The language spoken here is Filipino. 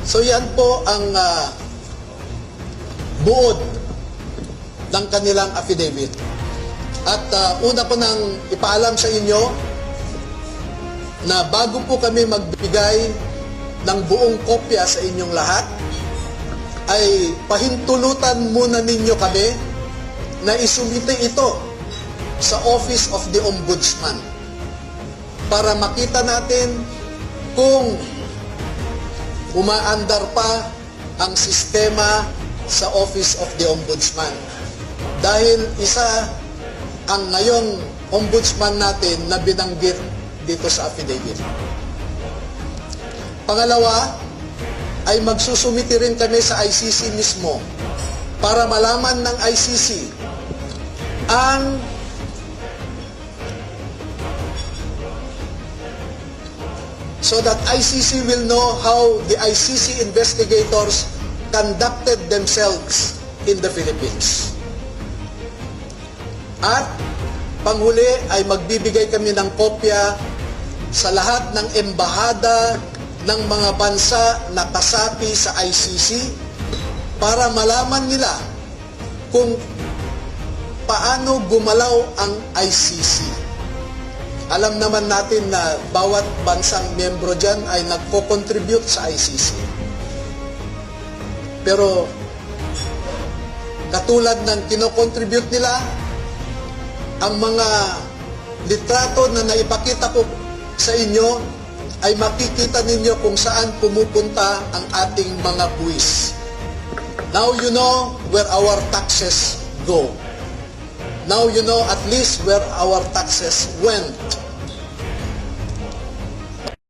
So yan po ang buod ng kanilang affidavit. At una ko nang ipaalam sa inyo na bago po kami magbigay ng buong kopya sa inyong lahat, ay pahintulutan muna ninyo kami na isumite ito sa Office of the Ombudsman para makita natin kung umaandar pa ang sistema sa Office of the Ombudsman. Dahil isa ang ngayong ombudsman natin na binanggit dito sa affidavit. Pangalawa, ay magsusumiti rin kami sa ICC mismo para malaman ng ICC ang so that ICC will know how the ICC investigators conducted themselves in the Philippines. At panghuli ay magbibigay kami ng kopya sa lahat ng embahada ng mga bansa na kasapi sa ICC para malaman nila kung paano gumalaw ang ICC. Alam naman natin na bawat bansang miyembro dyan ay nagko-contribute sa ICC. Pero katulad ng kino-contribute nila, ang mga litrato na naipakita ko sa inyo ay makikita ninyo kung saan pumupunta ang ating mga buwis. Now you know where our taxes go. Now you know at least where our taxes went.